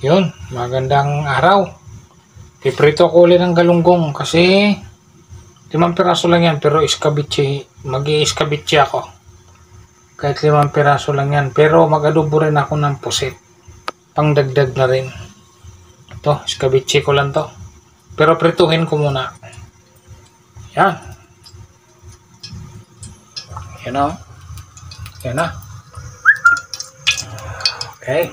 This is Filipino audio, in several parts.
Yun, magandang araw. Piprito ko ulit ng galunggong kasi 5 piraso lang yan, pero mag-i-iskabitsi ako. Kahit 5 piraso lang yan, pero mag-adobo rin ako ng pusit. Pangdagdag na rin. Ito, iskabitsi ko lang to. Pero prituhin ko muna. Yan. Yan o. Yan na. Okay.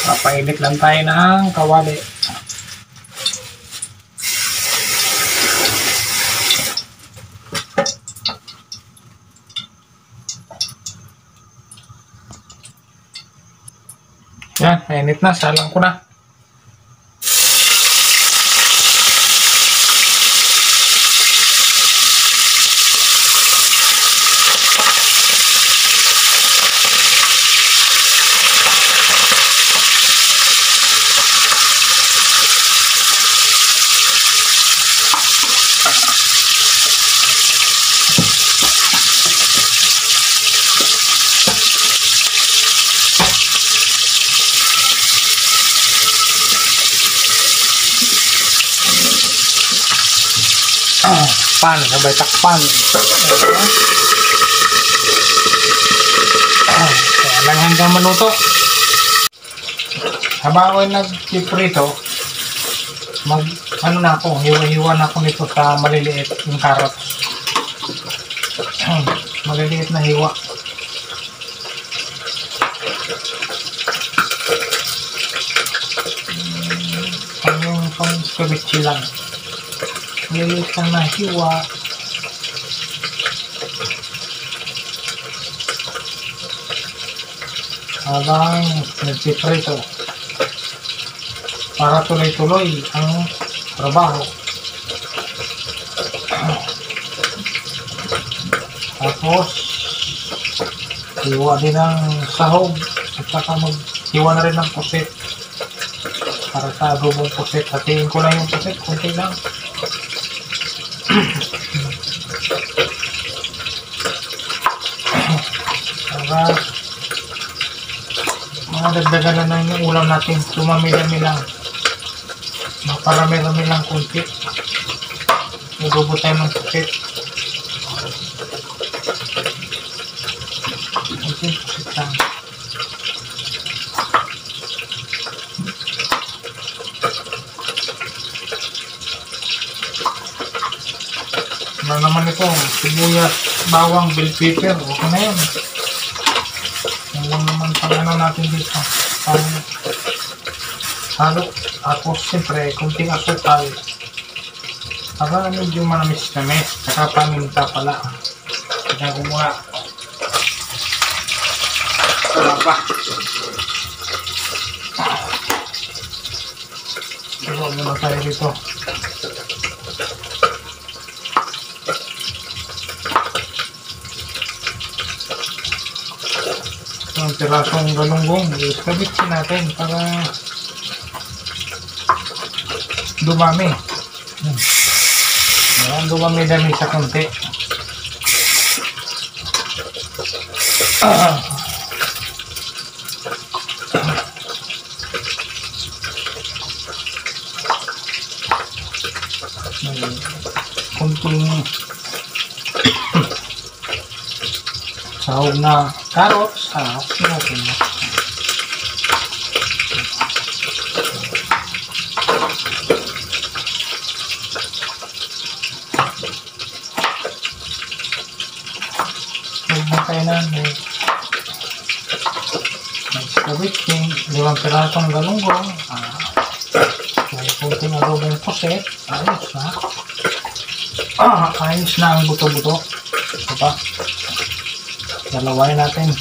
Papainit lang tayo ng kawali. Yan, mainit na. Salang ko na. Pan, sabay takpan. Kaya lang hanggang maluto. Habang ako nag-prito, ano na ako, hiwa-hiwa na ako nito sa maliliit yung carrots. Maliliit na hiwa. Yung pang-skabitsi lang. Maliliit lang na hiwa. Habang nagpiprito para tuloy-tuloy ang trabaho. Tapos hiwa din ang sahog at saka maghiwa na rin ng pusit para sa adobong pusit. Hatiin ko lang yung pusit, kunti lang. Para madagdagan na yung ulam natin, tumami-dami lang, maparami-rami lang kunti. Adobo tayo ng pusit. Kunti pusit lang. Ano naman ito, sibuyas, bawang, bell pepper, okay na yun. Yan naman pang ano natin dito, pang halo. Tapos siyempre kunting asukal para medyo manamis-namis, saka paminta pala. Kaya ko muna wala pa. Diba muna tayo dito. Ang pirasong galunggong, iskabitsin natin para dumami. Ayan, dumami-dami sa konti. Kunting sahog na carrots, natin. kainan. May escabeche, 5 pirasong galunggong, may kunting adobong puset, ayos na. Ayos na ang buto-buto. Diba? Dalawain natin.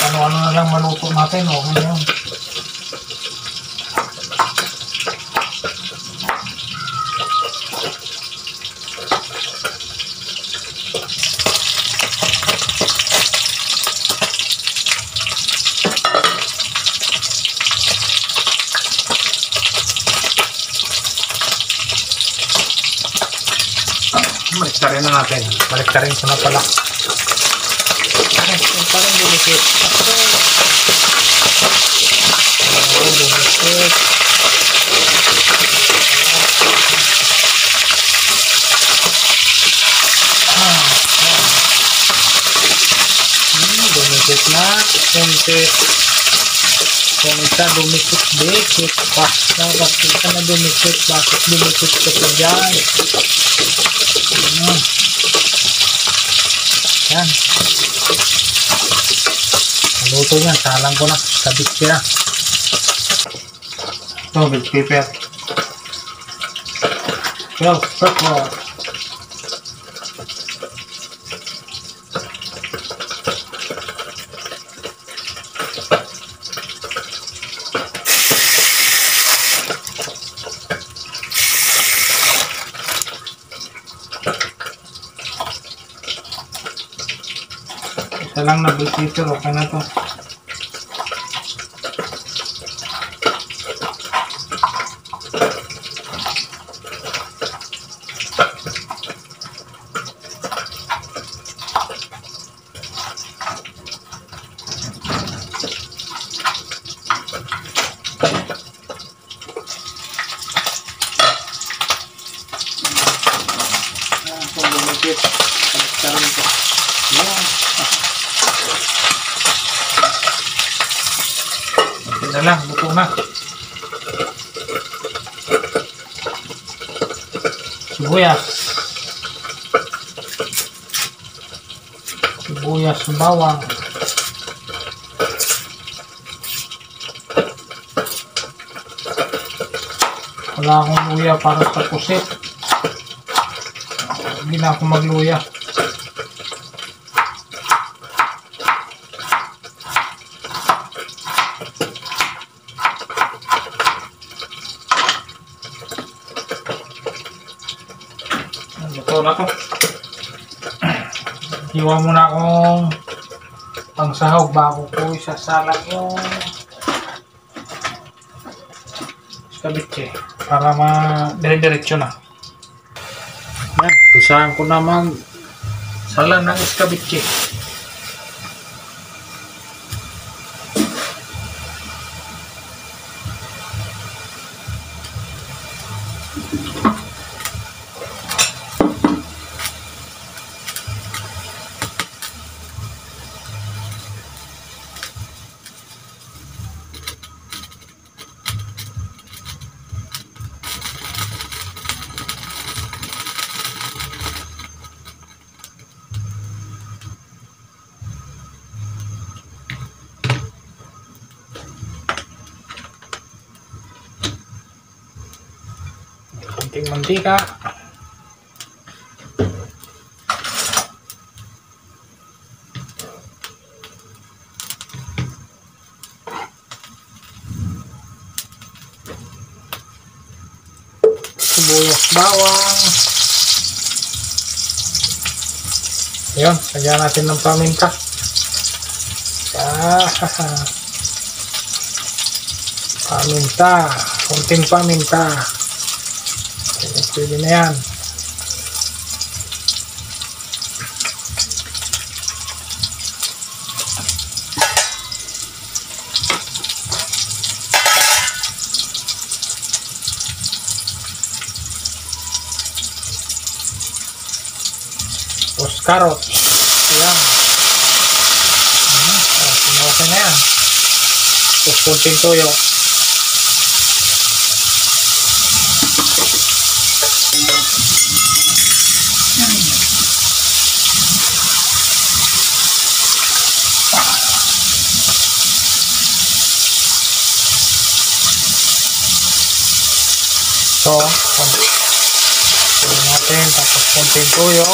Ano-ano na lang maluto natin, okay na yun. Baliktarin na natin. Baliktarin ko na pala. Parang bumisit. Bumisit. Bumisit na. Kung isa dumisit-bisit. Basta ka na dumisit. Bakit dumisit ka pa dyan? Yan. Maluto yan. Salang ko na. Sabit siya. Ito, bell pepper. Bell pepper. Isa lang na bell pepper. Okay na to. Ito na lang, luto na. Sibuyas. Sibuyas, bawang. Wala akong luya para sa pusit. Hindi na ako magluya. Luto na to. Hiwa muna akong pangsahog bago ko isasalang yung escabeche para dire-diretso na. Yan, isahan ko na salang ng escabeche. Konting mantika. Sibuyas, bawang. Ayun, lagyan natin ng paminta. Paminta, konting paminta. Pwede na yan. Tapos carrots. Ayan. Okay na yan. Tapos kunting toyo. So, tuloy natin. Tapos kunting toyo.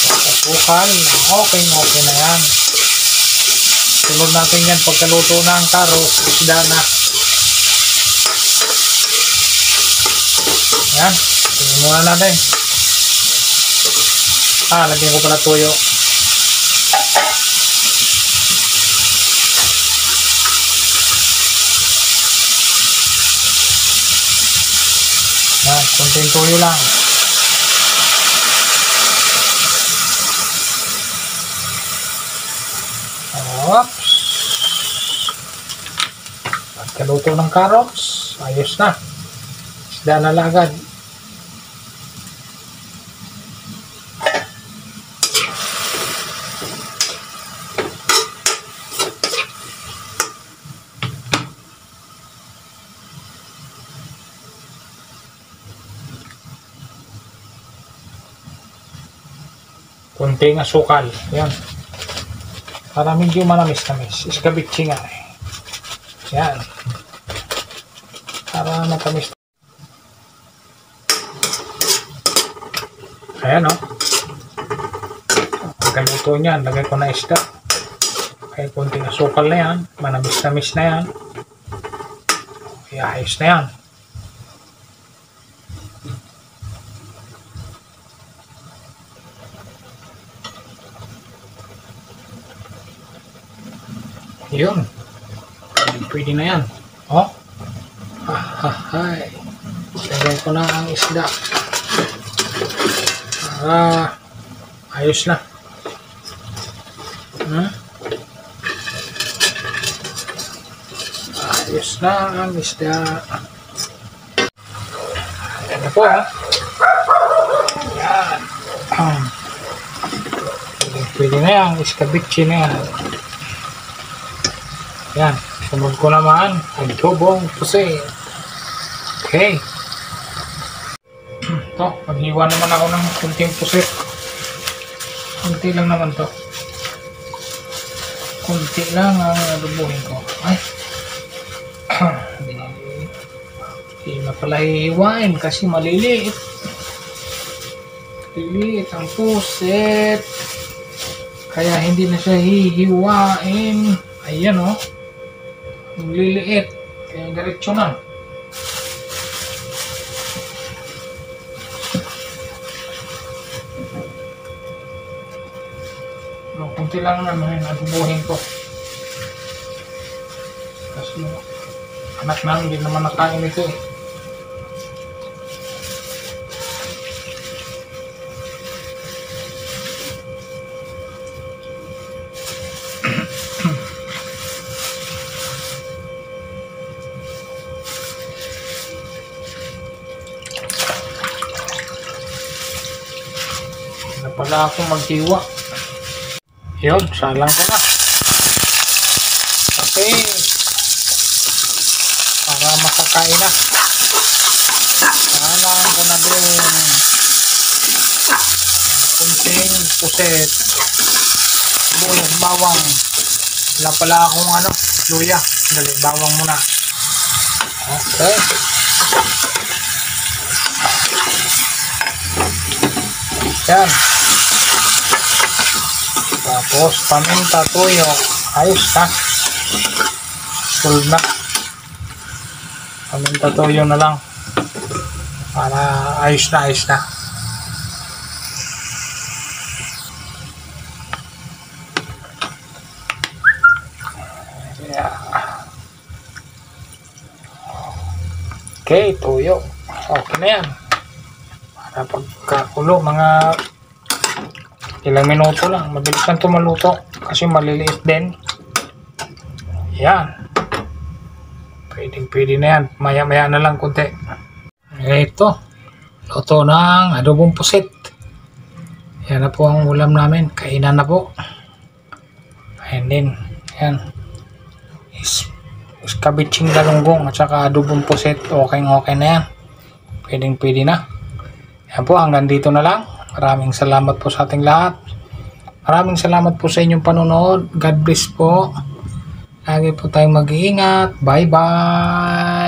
Tapos bukal. Okay na yan. Sunod natin yan pagkaluto ng carrots, isda na. Yan. Tingnan muna natin. Lagyan ko pala toyo. Yan. Kunting toyo lang. Oops. Pagkaluto ng carrots, ayos na. Isda na lang agad. Kunting asukal. Yan. Para medyo manamis-tamis. Iskabitsi nga eh. Yan. Para matamis. Ayan o. Pagkaluto niyan, lagay ko na isda. Kaya kunting asukal na yan. Manamis-tamis na yan. Kaya ayos na yan. Yun. Pwede na yan. Oh. Hay. Lagay ko na ang isda. Para ayos na. Ayos na ang isda. Ayan po ha. Ayan. Pwede na yan. Iskabitsi na yan. Yan, sunod ko naman adobong pusit. Okay. Ito, maghiwa naman ako ng kunting pusit. Kunti lang naman to. Kunti lang ang adobohin ko. Ay. Hindi na pala hihiwain kasi maliliit. Maliliit ang pusit. Kaya hindi na siya hihiwain. Ayan o. Liliit. Kaya diretso na. Kunti lang naman yung adubuhin ko. Kasi anak namin hindi naman nakain ito eh. Pala ako maghiwa. Yun, salang ko na. Okay. Para makakain na. Salang ko na din. Kunting puset. Bulas bawang. Wala pala akong luya. Dali, bawang muna. Okay. Yan. Tapos paminta, toyo. Ayos na. Full na. Paminta, toyo na lang. Para ayos na, ayos na. Yeah. Okay, toyo. okay na yan. Para pagkakulo, mga ilang minuto lang. Mabilis lang ito maluto kasi maliliit din. Yan. Pwede na yan. Maya-maya na lang kunti. Ito. Luto ng adobong pusit. Yan na po ang ulam namin. Kainan na po. And then, yan. Iskabitsing galunggong at saka adobong pusit. Okay na yan. Pwede na. Yan po, hanggang dito na lang. Maraming salamat po sa ating lahat. Maraming salamat po sa inyong panonood. God bless po. Lagi po tayong mag-iingat. Bye-bye.